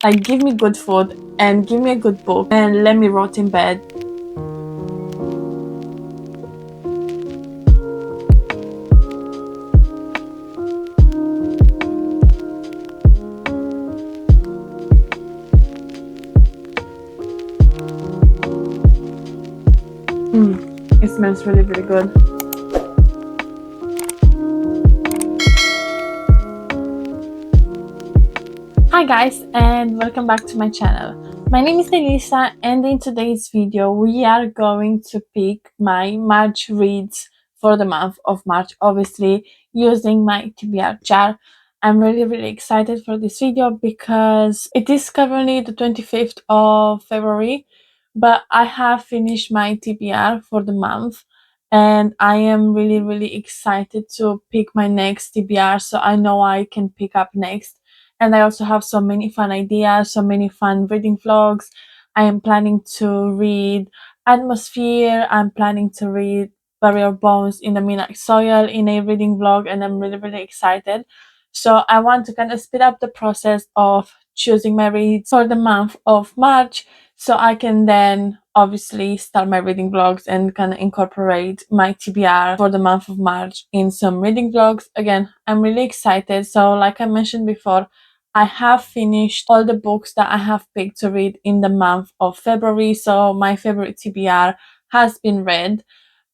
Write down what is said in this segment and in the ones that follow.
Like, give me good food and give me a good book and let me rot in bed. It smells really, really good. Hi guys, and welcome back to my channel. My name is Elisa, and in today's video we are going to pick my March reads for the month of March, obviously using my TBR jar. I'm really excited for this video because it is currently the 25th of February, but I have finished my TBR for the month, and I am really excited to pick my next TBR, so I know I can pick up next. And I also have so many fun ideas, so many fun reading vlogs. I am planning to read Atmosphere. I'm planning to read Burial Bones in the Midnight Soil in a reading vlog, and I'm really excited. So I want to kind of speed up the process of choosing my reads for the month of March, so I can then obviously start my reading vlogs and kind of incorporate my TBR for the month of March in some reading vlogs. Again, I'm really excited. So like I mentioned before, I have finished all the books that I have picked to read in the month of February. So my favorite TBR has been read.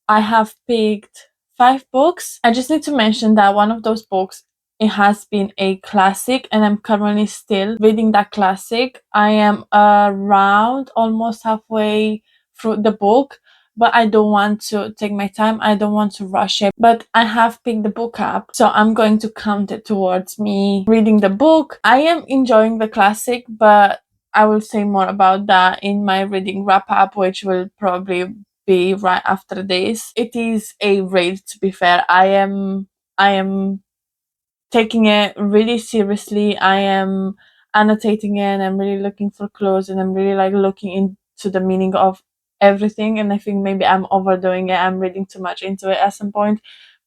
I have picked 5 books. I just need to mention that one of those books, it has been a classic, and I'm currently still reading that classic. I am around almost halfway through the book, but I don't want to take my time. I don't want to rush it. But I have picked the book up, so I'm going to count it towards me reading the book. I am enjoying the classic, but I will say more about that in my reading wrap up, which will probably be right after this. It is a read, to be fair. I am taking it really seriously. I am annotating it, and I'm really looking for clues, and I'm really like looking into the meaning of everything. And I think maybe I'm overdoing it. I'm reading too much into it at some point.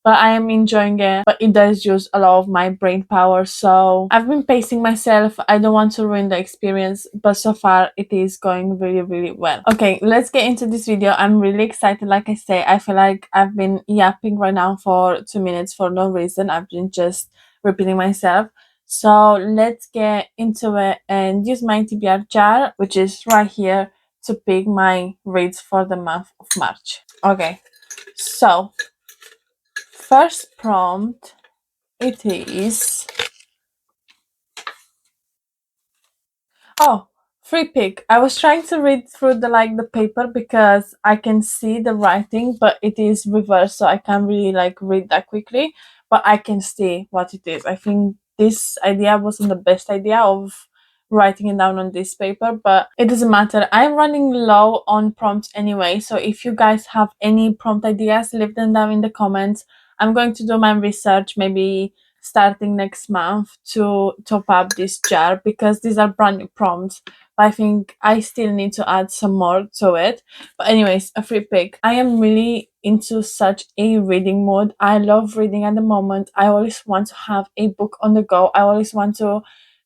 But I am enjoying it. But it does use a lot of my brain power. So I've been pacing myself. I don't want to ruin the experience, but so far it is going really well. Okay, let's get into this video. I'm really excited. Like I say, I feel like I've been yapping right now for 2 minutes for no reason. I've been just repeating myself. So let's get into it and use my TBR jar, which is right here, to pick my reads for the month of March. Okay, so first prompt, it is, oh, free pick. I was trying to read through the paper because I can see the writing, but it is reversed, so I can't really like read that quickly. But I can see what it is. I think this idea wasn't the best idea of writing it down on this paper, but it doesn't matter. I'm running low on prompts anyway, so if you guys have any prompt ideas, leave them down in the comments. I'm going to do my research, maybe starting next month, to top up this jar because these are brand new prompts. But I think I still need to add some more to it. But anyways, a free pick. I am really into such a reading mood. I love reading at the moment. I always want to have a book on the go. I always want to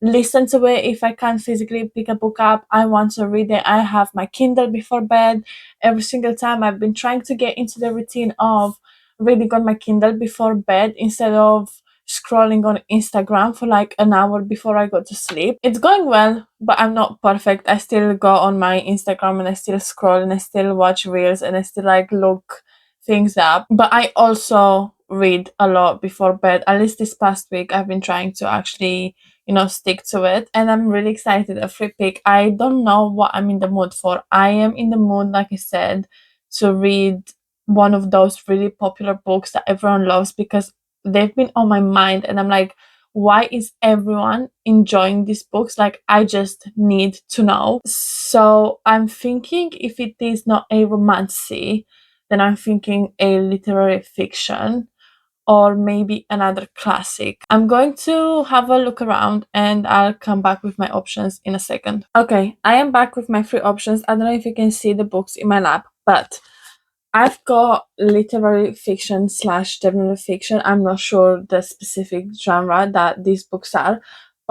listen to it. If I can't physically pick a book up, I want to read it. I have my Kindle before bed every single time. I've been trying to get into the routine of reading on my Kindle before bed instead of scrolling on Instagram for like an hour before I go to sleep. It's going well, but I'm not perfect. I still go on my Instagram and I still scroll and I still watch reels and I still like look things up. But I also read a lot before bed. At least this past week, I've been trying to actually, stick to it. And I'm really excited. A free pick. I don't know what I'm in the mood for. I am in the mood, like I said, to read one of those really popular books that everyone loves because they've been on my mind, and I'm like, why is everyone enjoying these books? Like, I just need to know. So I'm thinking, if it is not a romancy, then I'm thinking a literary fiction or maybe another classic. I'm going to have a look around and I'll come back with my options in a second. Okay, I am back with my 3 options. I don't know if you can see the books in my lap, but I've got literary fiction slash general fiction. I'm not sure the specific genre that these books are,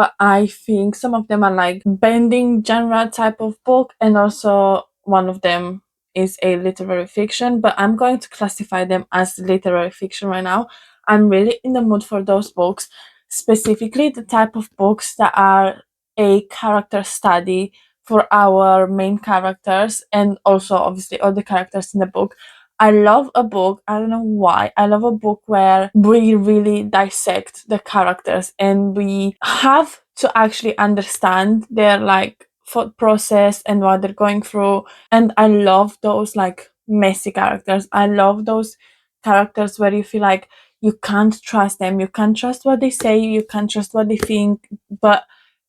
but I think some of them are like bending genre type of book, and also one of them is a literary fiction, but I'm going to classify them as literary fiction right now. I'm really in the mood for those books, specifically the type of books that are a character study for our main characters, and also obviously all the characters in the book. I love a book, I don't know why. I love a book where we really dissect the characters and we have to actually understand their like thought process and what they're going through. And I love those like messy characters. I love those characters where you feel like you can't trust them, you can't trust what they say, you can't trust what they think, but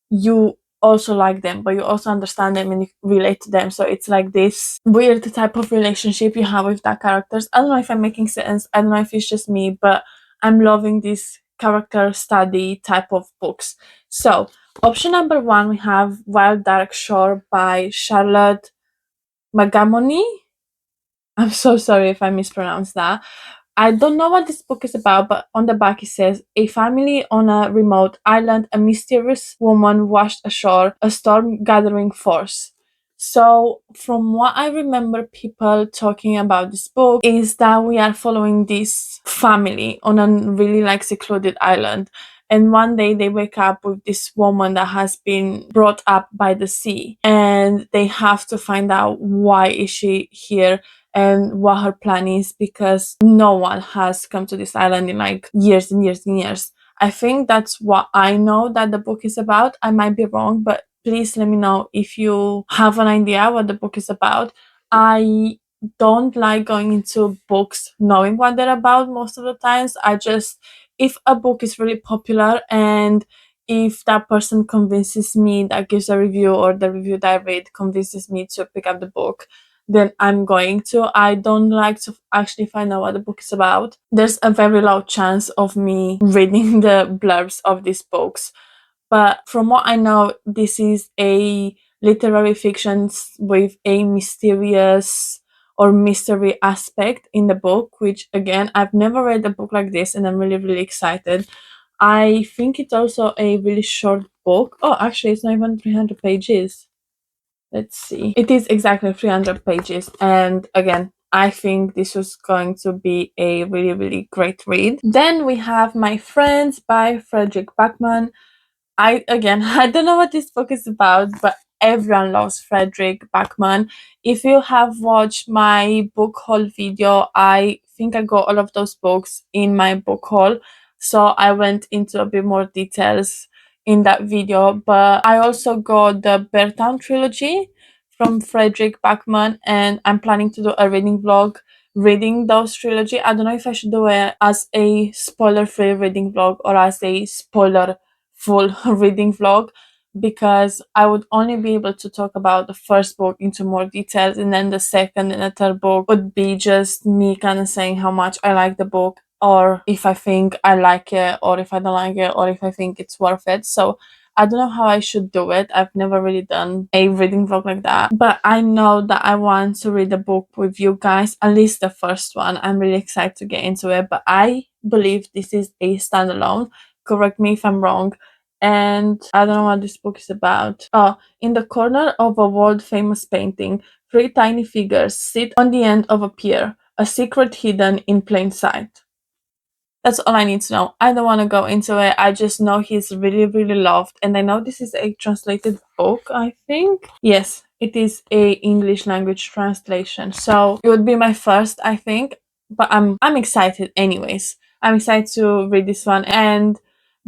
you also like them, but you also understand them and you relate to them. So it's like this weird type of relationship you have with that characters. I don't know if I'm making sense. I don't know if it's just me, but I'm loving this character study type of books. So option number one, we have Wild Dark Shore by Charlotte Magamoni. I'm so sorry if I mispronounced that. I don't know what this book is about, but on the back it says a family on a remote island, a mysterious woman washed ashore, a storm gathering force. So, from what I remember, people talking about this book is that we are following this family on a really like secluded island. And one day they wake up with this woman that has been brought up by the sea, and they have to find out why is she here and what her plan is, because no one has come to this island in like years and years and years. I think that's what I know that the book is about. I might be wrong, but please let me know if you have an idea what the book is about. I don't like going into books knowing what they're about most of the times. I just, if a book is really popular and if that person convinces me, that gives a review, or the review that I read convinces me to pick up the book, then I'm going to. I don't like to actually find out what the book is about. There's a very low chance of me reading the blurbs of these books. But from what I know, this is a literary fiction with a mysterious or mystery aspect in the book, which again, I've never read a book like this and I'm really, really excited. I think it's also a really short book. Oh, actually, it's not even 300 pages. Let's see. It is exactly 300 pages. And again, I think this was going to be a really, really great read. Then we have My Friends by Frederick Backman. I again, I don't know what this book is about, but everyone loves Frederick Backman. If you have watched my book haul video, I think I got all of those books in my book haul. So I went into a bit more details in that video, but I also got the Beartown trilogy from Frederick Backman, and I'm planning to do a reading vlog reading those trilogy. I don't know if I should do it as a spoiler-free reading vlog or as a spoiler full reading vlog, because I would only be able to talk about the first book into more details, and then the second and the third book would be just me kind of saying how much I like the book, or if I think I like it, or if I don't like it, or if I think it's worth it. So I don't know how I should do it. I've never really done a reading vlog like that, but I know that I want to read the book with you guys, at least the first one. I'm really excited to get into it, but I believe this is a standalone. Correct me if I'm wrong. And I don't know what this book is about. Oh, in the corner of a world famous painting, three tiny figures sit on the end of a pier, a secret hidden in plain sight. That's all I need to know. I don't want to go into it. I just know he's really, really loved. And I know this is a translated book, I think. Yes, it is a English language translation. So it would be my first, I think. But I'm excited anyways. I'm excited to read this one. And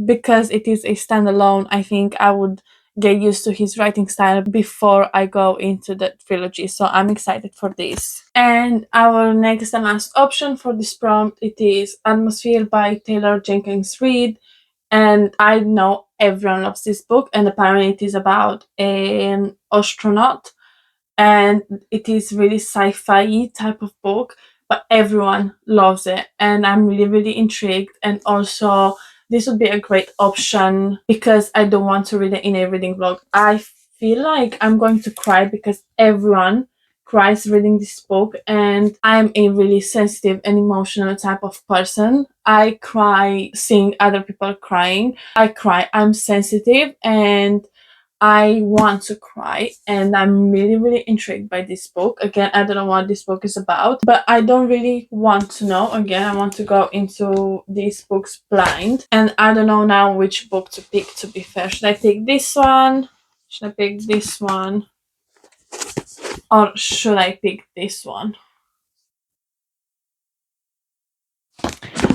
because it is a standalone, I think I would get used to his writing style before I go into the trilogy. So I'm excited for this. And our next and last option for this prompt, it is Atmosphere by Taylor Jenkins Reid. And I know everyone loves this book, and apparently it is about an astronaut, and it is really sci-fi type of book, but everyone loves it, and I'm really, really intrigued. And also this would be a great option because I don't want to read it in a reading vlog. I feel like I'm going to cry because everyone cries reading this book, and I'm a really sensitive and emotional type of person. I cry seeing other people crying. I cry. I'm sensitive and I want to cry, and I'm really, really intrigued by this book. Again, I don't know what this book is about, but I don't really want to know. Again, I want to go into these books blind, and I don't know now which book to pick, to be fair. Should I pick this one? Should I pick this one? Or should I pick this one?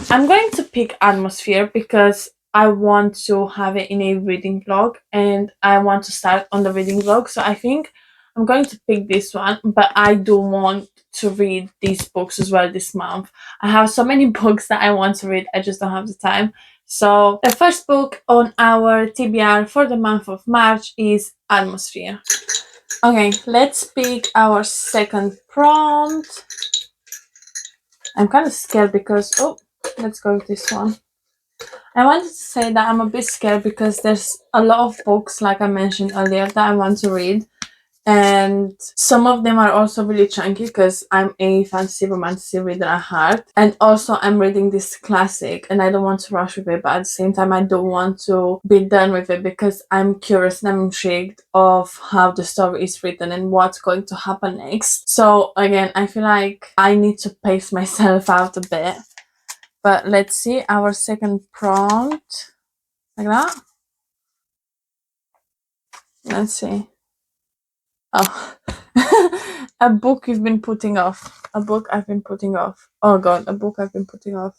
I'm going to pick Atmosphere because I want to have it in a reading vlog and I want to start on the reading vlog. So I think I'm going to pick this one, but I do want to read these books as well this month. I have so many books that I want to read, I just don't have the time. So the first book on our TBR for the month of March is Atmosphere. Okay, let's pick our second prompt. I'm kind of scared because, oh, let's go with this one. I wanted to say that I'm a bit scared because there's a lot of books, like I mentioned earlier, that I want to read. And some of them are also really chunky because I'm a fantasy romantic reader at heart. And also I'm reading this classic and I don't want to rush with it, but at the same time I don't want to be done with it because I'm curious and I'm intrigued of how the story is written and what's going to happen next. So again, I feel like I need to pace myself out a bit. But let's see our second prompt. Like that. Let's see. Oh, a book you've been putting off. A book I've been putting off. Oh god, a book I've been putting off.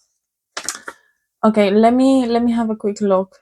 Okay, let me have a quick look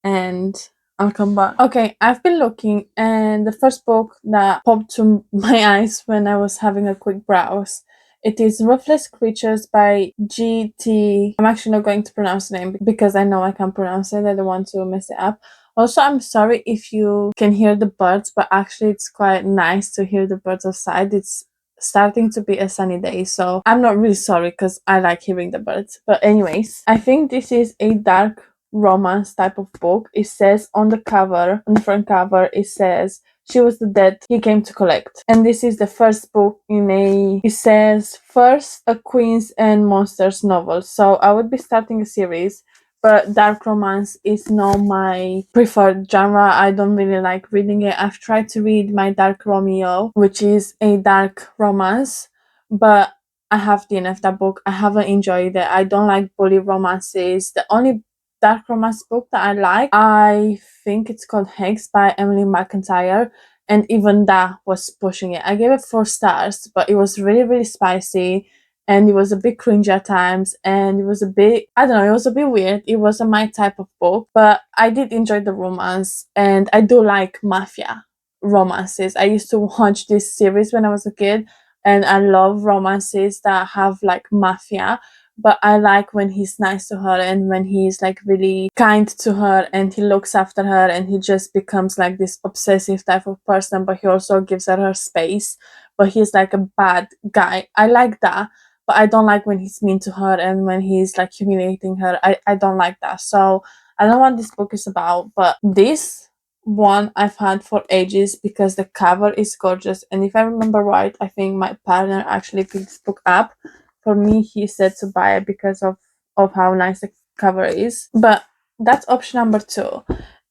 and I'll come back. Okay, I've been looking and the first book that popped to my eyes when I was having a quick browse, it is Ruthless Creatures by G.T. I'm actually not going to pronounce the name because I know I can't pronounce it. I don't want to mess it up. Also, I'm sorry if you can hear the birds, but actually it's quite nice to hear the birds outside. It's starting to be a sunny day, so I'm not really sorry because I like hearing the birds. But anyways, I think this is a dark romance type of book. It says on the cover, on the front cover, it says she was the dead he came to collect. And this is the first book in a, it says first a Queens and Monsters novel. So I would be starting a series, but dark romance is not my preferred genre. I don't really like reading it. I've tried to read My Dark Romeo, which is a dark romance, but I have DNF that book. I haven't enjoyed it. I don't like bully romances. The only dark romance book that I like, I think it's called Hex by Emily McIntyre, and even that was pushing it. I gave it 4 stars, but it was really, really spicy and it was a bit cringy at times and it was a bit, I don't know, it was a bit weird. It wasn't my type of book, but I did enjoy the romance and I do like mafia romances. I used to watch this series when I was a kid and I love romances that have like mafia, but I like when he's nice to her and when he's like really kind to her and he looks after her and he just becomes like this obsessive type of person, but he also gives her space, but he's like a bad guy. I like that, but I don't like when he's mean to her and when he's like humiliating her. I don't like that. So I don't know what this book is about, but this one I've had for ages because the cover is gorgeous. And if I remember right, I think my partner actually picked this book up for me. He said to buy it because of how nice the cover is. But that's option number 2.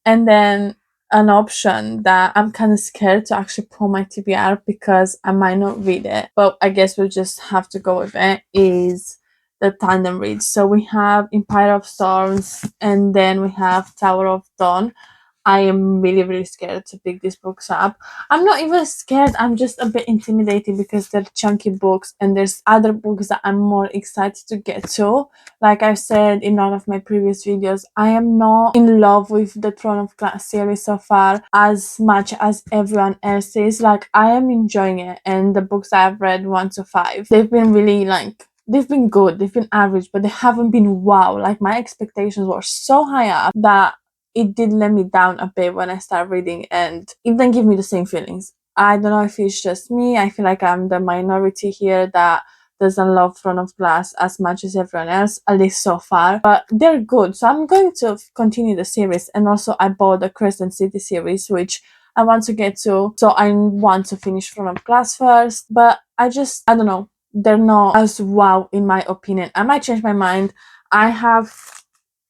And then an option that I'm kind of scared to actually pull my TBR because I might not read it, but I guess we'll just have to go with it, is the tandem reads. So we have Empire of Storms and then we have Tower of Dawn. I am really, really scared to pick these books up. I'm not even scared, I'm just a bit intimidated because they're chunky books and there's other books that I'm more excited to get to. Like I've said in one of my previous videos, I am not in love with the Throne of Glass series so far as much as everyone else is. Like I am enjoying it and the books I've read 1 to 5, they've been really like, they've been good, they've been average, but they haven't been wow. Like my expectations were so high up that it did let me down a bit when I started reading and it didn't give me the same feelings. I don't know if it's just me. I feel like I'm the minority here that doesn't love Throne of Glass as much as everyone else, at least so far. But they're good, so I'm going to continue the series. And also I bought the Crescent City series, which I want to get to. So I want to finish front of class first, but I don't know. They're not as wow in my opinion. I might change my mind. I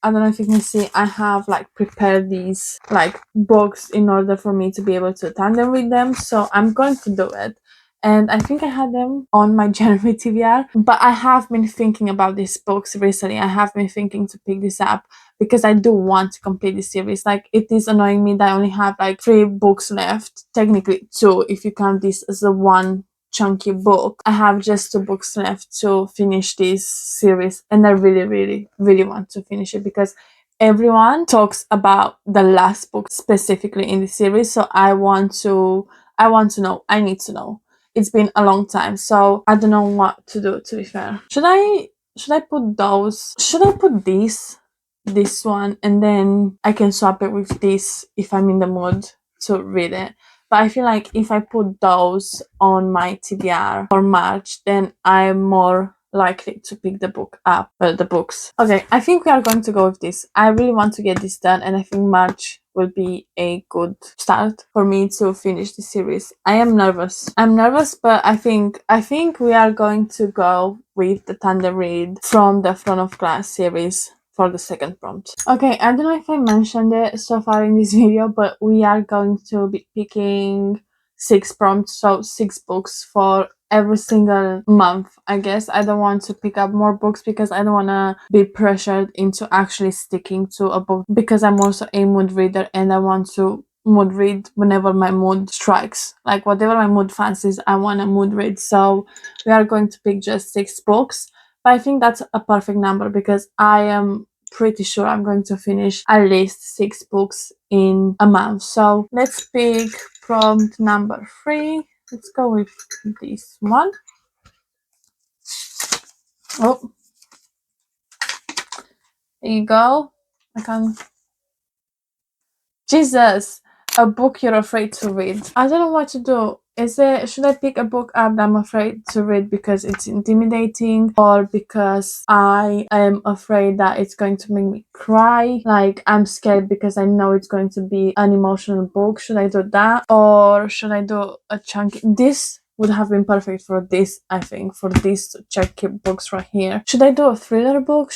don't know if you can see, I have like prepared these like books in order for me to be able to tandem with them. So I'm going to do it. And I think I had them on my January TBR, but I have been thinking about these books recently. I have been thinking to pick this up because I do want to complete this series. Like, it is annoying me that I only have like 3 books left, technically 2 if you count this as a one chunky book. I have just 2 books left to finish this series, and I really, really, really want to finish it because everyone talks about the last book specifically in the series. So I want to know. I need to know. It's been a long time, so I don't know what to do, to be fair. Should I put those? Should I put this one, and then I can swap it with this if I'm in the mood to read it? But I feel like if I put those on my TBR for March, then I'm more likely to pick the book up, the books. Okay, I think we are going to go with this. I really want to get this done, and I think March will be a good start for me to finish the series. I am nervous. I'm nervous, but I think we are going to go with the tandem read from the front of class series for the second prompt. Okay, I don't know if I mentioned it so far in this video, but we are going to be picking 6 prompts, so 6 books for every single month. I guess I don't want to pick up more books because I don't want to be pressured into actually sticking to a book, because I'm also a mood reader and I want to mood read whenever my mood strikes. Like, whatever my mood fancies, I want to mood read. So we are going to pick just 6 books. But I think that's a perfect number because I am pretty sure I'm going to finish at least 6 books in a month. So let's pick prompt number 3. Let's go with this one. Oh, there you go. I can. Jesus, a book you're afraid to read. I don't know what to do. Should I pick a book up that I'm afraid to read because it's intimidating, or because I am afraid that it's going to make me cry? Like, I'm scared because I know it's going to be an emotional book. Should I do that, or should I do a chunky? This would have been perfect for this, I think, for these chunky books right here. Should I do a thriller book?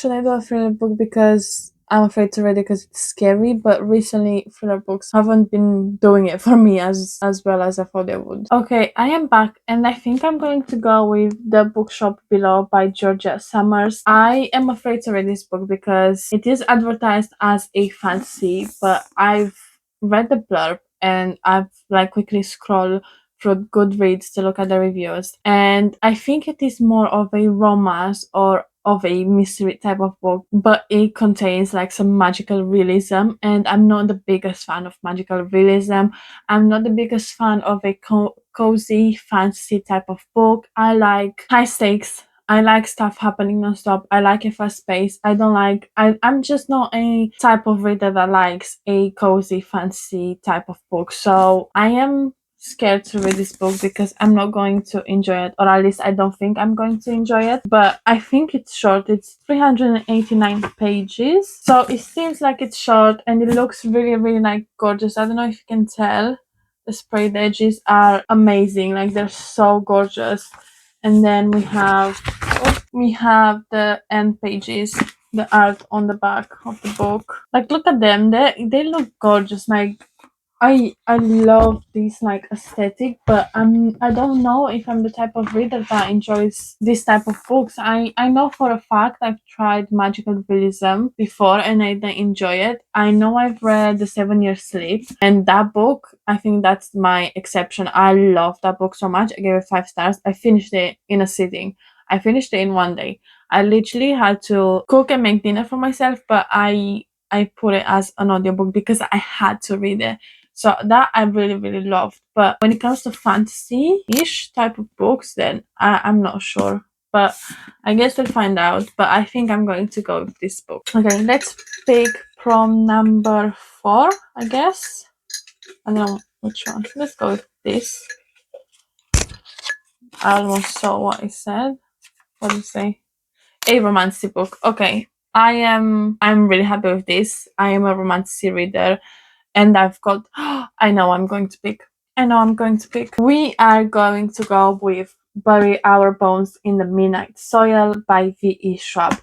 Because I'm afraid to read it because it's scary, but recently thriller books haven't been doing it for me as well as I thought they would. Okay, I am back, and I think I'm going to go with The Bookshop Below by Georgia Summers. I am afraid to read this book because it is advertised as a fantasy, but I've read the blurb and I've like quickly scrolled through Goodreads to look at the reviews, and I think it is more of a romance or of a mystery type of book, but it contains like some magical realism, and I'm not the biggest fan of magical realism. I'm not the biggest fan of a cozy fantasy type of book. I like high stakes. I like stuff happening nonstop. I like a fast pace. I'm just not a type of reader that likes a cozy fantasy type of book. So I am scared to read this book because I'm not going to enjoy it, or at least I don't think I'm going to enjoy it. But I think it's short. It's 389 pages, so it seems like it's short, and it looks really, really like gorgeous. I don't know if you can tell. The sprayed edges are amazing, like they're so gorgeous. And then we have the end pages, the art on the back of the book. Like, look at them, they look gorgeous. Like, I love this like aesthetic, but I don't know if I'm the type of reader that enjoys this type of books. I know for a fact I've tried magical realism before and I didn't enjoy it. I know I've read The 7 Year Sleep, and that book, I think that's my exception. I love that book so much. I gave it 5 stars. I finished it in a sitting. I finished it in one day. I literally had to cook and make dinner for myself, but I put it as an audiobook because I had to read it. So that I really, really loved. But when it comes to fantasy-ish type of books, then I'm not sure. But I guess we'll find out. But I think I'm going to go with this book. Okay, let's pick from number 4, I guess. I don't know which one. Let's go with this. I almost saw what it said. What did it say? A romantic book. Okay. I'm really happy with this. I am a romantic reader. And I I know I'm going to pick. I know I'm going to pick. We are going to go with Bury Our Bones in the Midnight Soil by V.E. Schwab.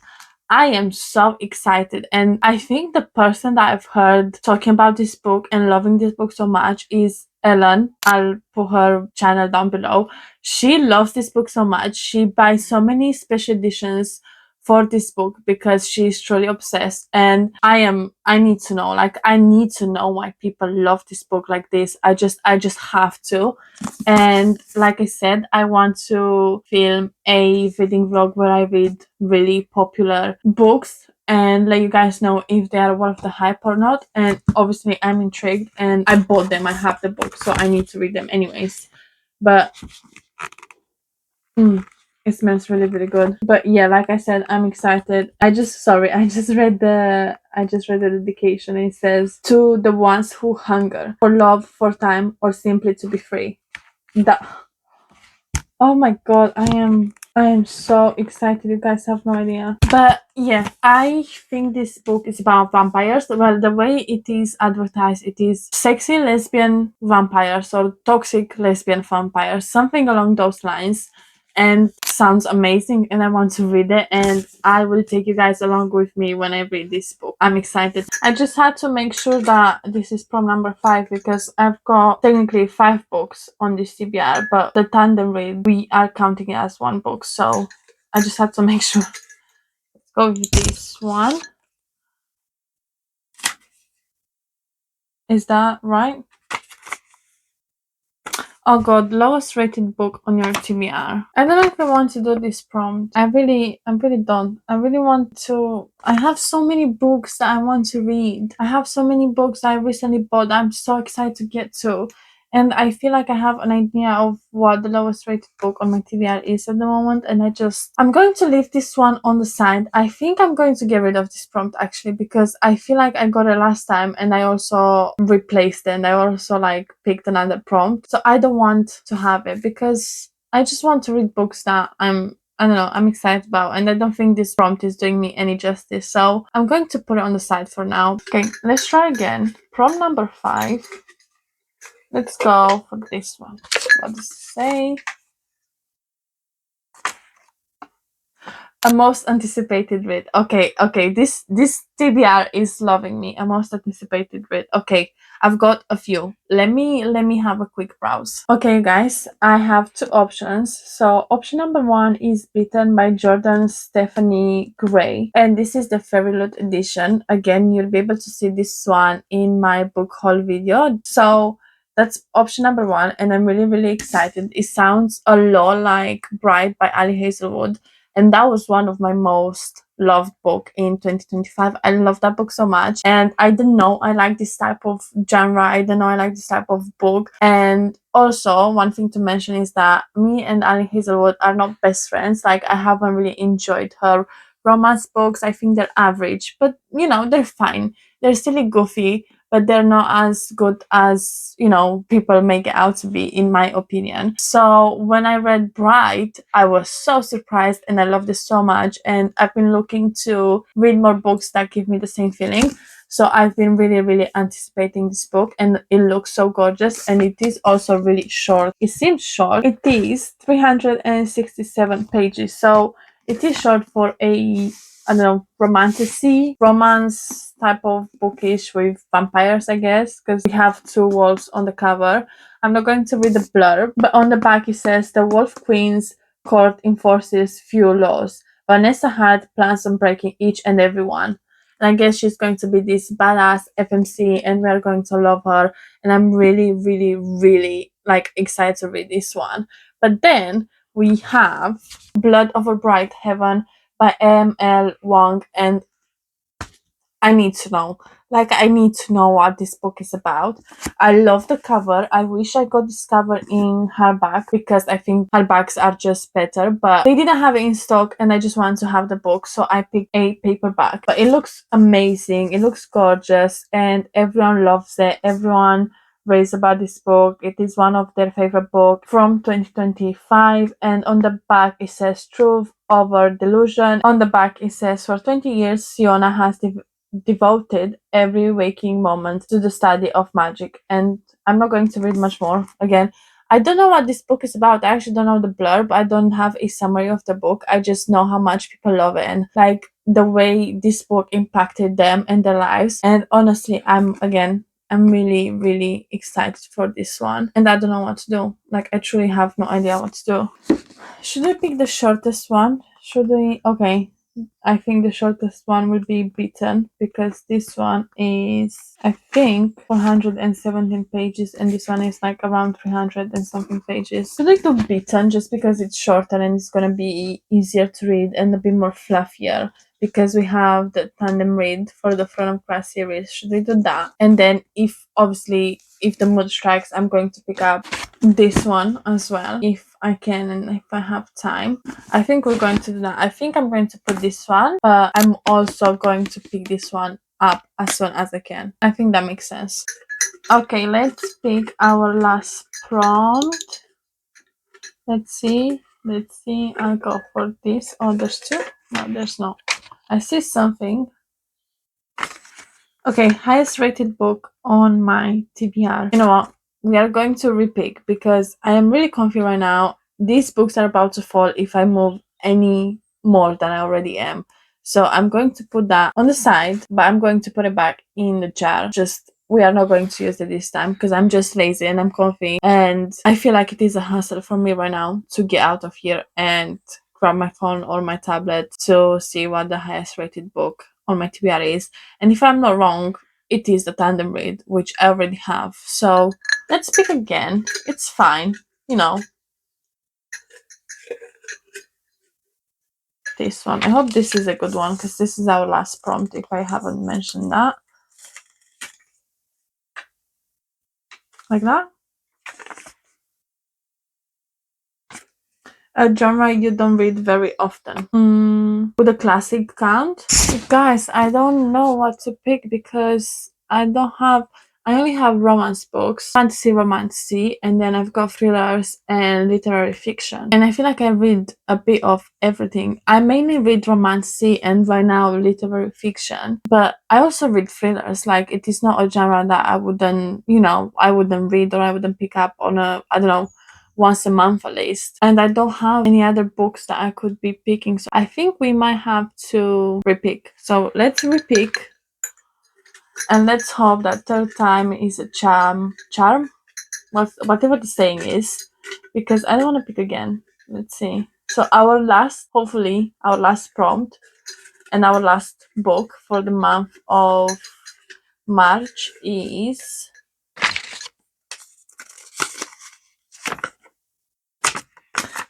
I am so excited, and I think the person that I've heard talking about this book and loving this book so much is Ellen. I'll put her channel down below. She loves this book so much. She buys so many special editions for this book because she's truly obsessed, and I need to know, like, I need to know why people love this book like this. I just have to. And like I said, I want to film a reading vlog where I read really popular books and let you guys know if they are worth the hype or not. And obviously I'm intrigued, and I bought them, I have the book, so I need to read them anyways. But it smells really, really good. But yeah, like I said, I'm excited. I just read the dedication. It says, to the ones who hunger for love, for time, or simply to be free. That, oh my god, I am so excited. You guys have no idea. But yeah, I think this book is about vampires. Well, the way it is advertised, it is sexy lesbian vampires or toxic lesbian vampires, something along those lines. And sounds amazing, and I want to read it, and I will take you guys along with me when I read this book. I'm excited. I just had to make sure that this is prom number 5 because I've got technically 5 books on this TBR, but the tandem read, we are counting it as 1 book, so I just had to make sure. Let's go with this one. Is that right? Oh god, lowest rated book on your TBR. I don't know if I want to do this prompt. I really don't. I really want to. I have so many books that I want to read. I have so many books I recently bought. I'm so excited to get to. And I feel like I have an idea of what the lowest rated book on my TBR is at the moment. And I'm going to leave this one on the side. I think I'm going to get rid of this prompt actually, because I feel like I got it last time and I also replaced it and I also like picked another prompt. So I don't want to have it because I just want to read books that I don't know, I'm excited about, and I don't think this prompt is doing me any justice. So I'm going to put it on the side for now. Okay, let's try again. Prompt number 5. Let's go for this one. What does it say? A most anticipated read. Okay, this TBR is loving me. A most anticipated read. Okay, I've got a few. Let me have a quick browse. Okay, guys, I have 2 options. So option number 1 is Bitten by Jordan Stephanie Gray, and this is the Fairy Loot edition. Again, you'll be able to see this one in my book haul video. So that's option number 1, and I'm really excited. It sounds a lot like Bride by Ali Hazelwood, and that was one of my most loved book in 2025. I love that book so much, and I didn't know I like this type of genre. I didn't know I like this type of book. And also, one thing to mention is that me and Ali Hazelwood are not best friends. Like, I haven't really enjoyed her romance books. I think they're average, but you know, they're fine. They're silly goofy, but they're not as good as, you know, people make it out to be, in my opinion. So when I read Bright, I was so surprised and I loved it so much. And I've been looking to read more books that give me the same feeling. So I've been really anticipating this book, and it looks so gorgeous, and it is also really short. It seems short. It is 367 pages. So it is short for a, I don't know, romance type of bookish with vampires, I guess, because we have 2 wolves on the cover. I'm not going to read the blurb, but on the back it says the Wolf Queen's court enforces few laws. Vanessa Hart plans on breaking each and every one. And I guess she's going to be this badass FMC, and we're going to love her. And I'm really like excited to read this one. But then we have Blood Over Bright Heaven by M.L. Wong, and I need to know. Like, I need to know what this book is about. I love the cover. I wish I got this cover in hardback because I think hardbacks are just better, but they didn't have it in stock and I just wanted to have the book, so I picked a paperback. But it looks amazing. It looks gorgeous and everyone loves it. Everyone raves about this book. It is one of their favorite books from 2025, and on the back it says truth over delusion. On the back it says, for 20 years Siona has devoted every waking moment to the study of magic. And I'm not going to read much more. Again, I don't know what this book is about. I actually don't know the blurb. I don't have a summary of the book. I just know how much people love it and like the way this book impacted them and their lives. And honestly, I'm really, really excited for this one. And I don't know what to do. Like, I truly have no idea what to do. Should we pick the shortest one? Should we? Okay. I think the shortest one will be Beaten because this one is, I think, 417 pages and this one is like around 300 and something pages. Should I do Beaten just because it's shorter and it's gonna be easier to read and a bit more fluffier? Because we have the tandem read for the Throne of Glass series. Should we do that? And then if the mood strikes, I'm going to pick up this one as well if I can and if I have time. I think we're going to do that. I think I'm going to put this one, but I'm also going to pick this one up as soon as I can. I think that makes sense. Okay, let's pick our last prompt. Let's see. I'll go for this. Oh, there's two? No, there's no. I see something. Okay, highest rated book on my TBR. You know what? We are going to repick because I am really confused right now. These books are about to fall if I move any more than I already am. So I'm going to put that on the side, but I'm going to put it back in the jar. Just we are not going to use it this time because I'm just lazy and I'm comfy and I feel like it is a hassle for me right now to get out of here and grab my phone or my tablet to see what the highest rated book on my TBR is. And if I'm not wrong, it is the tandem read, which I already have. So let's pick again. It's fine, you know. This one. I hope this is a good one because this is our last prompt if I haven't mentioned that. Like that. A genre you don't read very often. Would a classic count? Guys, I don't know what to pick because I only have romance books, fantasy romance, and then I've got thrillers and literary fiction. And I feel like I read a bit of everything. I mainly read romance and right now literary fiction, but I also read thrillers. Like, it is not a genre that I wouldn't read or I wouldn't pick up on I don't know, once a month at least. And I don't have any other books that I could be picking. So I think we might have to repick. So let's repick. And let's hope that third time is a charm. Whatever the saying is. Because I don't want to pick again. Let's see. So hopefully our last prompt and our last book for the month of March is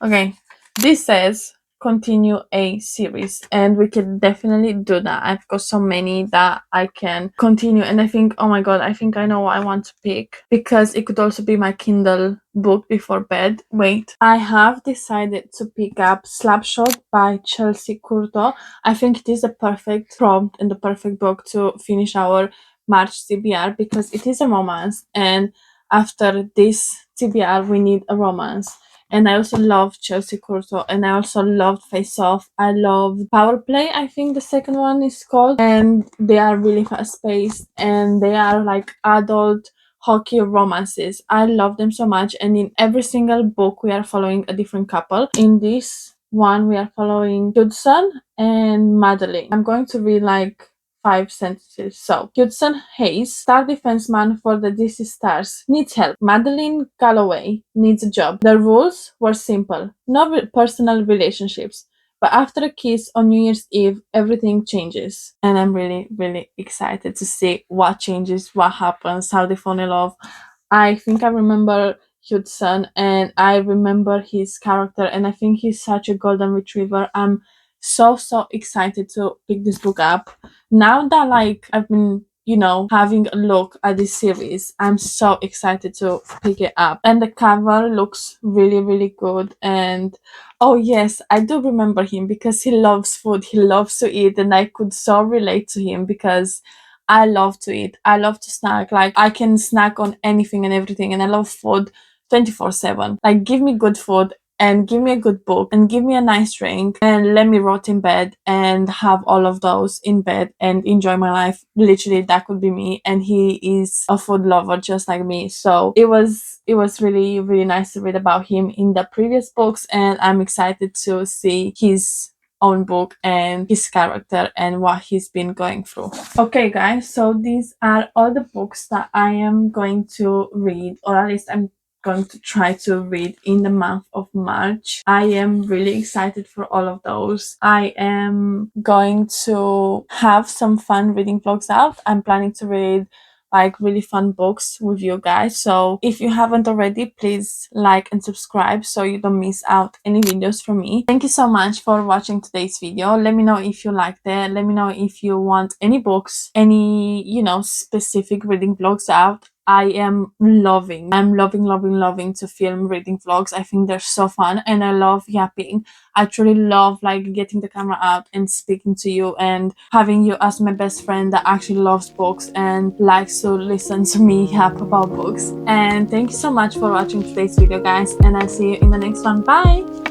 okay. This says continue a series and we can definitely do that. I've got so many that I can continue and I think, oh my god, I think I know what I want to pick because it could also be my Kindle book before bed. Wait, I have decided to pick up Slapshot by Chelsea Curto. I think it is a perfect prompt and the perfect book to finish our March TBR because it is a romance and after this TBR we need a romance. And I also love Chelsea Curto, and I also loved Face Off. I love Power Play, I think the second one is called, and they are really fast paced, and they are like adult hockey romances. I love them so much, and in every single book we are following a different couple. In this one we are following Judson and Madeline. I'm going to read like 5 sentences. So, Judson Hayes, star defenseman for the DC Stars, needs help. Madeline Galloway needs a job. The rules were simple no personal relationships. But after a kiss on New Year's Eve, everything changes. And I'm really, really excited to see what changes, what happens, how they fall in love. I think I remember Hudson and I remember his character, and I think he's such a golden retriever. I'm so excited to pick this book up now that like I've been having a look at this series. I'm so excited to pick it up, and the cover looks really, really good. And oh yes, I do remember him because he loves food, he loves to eat, and I could so relate to him because I love to eat, I love to snack. Like, I can snack on anything and everything, and I love food 24/7. Like, give me good food and give me a good book and give me a nice drink and let me rot in bed and have all of those in bed and enjoy my life. Literally, that could be me. And he is a food lover just like me. So it was really, really nice to read about him in the previous books, and I'm excited to see his own book and his character and what he's been going through. Okay, guys, so these are all the books that I am going to read, or at least I'm going to try to read in the month of March. I am really excited for all of those. I am going to have some fun reading vlogs out. I'm planning to read like really fun books with you guys. So if you haven't already, please like and subscribe so you don't miss out any videos from me. Thank you so much for watching today's video. Let me know if you liked it. Let me know if you want any books, any, specific reading vlogs out. I'm loving, loving to film reading vlogs. I think they're so fun and I love yapping. I truly love like getting the camera out and speaking to you and having you as my best friend that actually loves books and likes to listen to me yap about books. And thank you so much for watching today's video, guys, and I'll see you in the next one. Bye!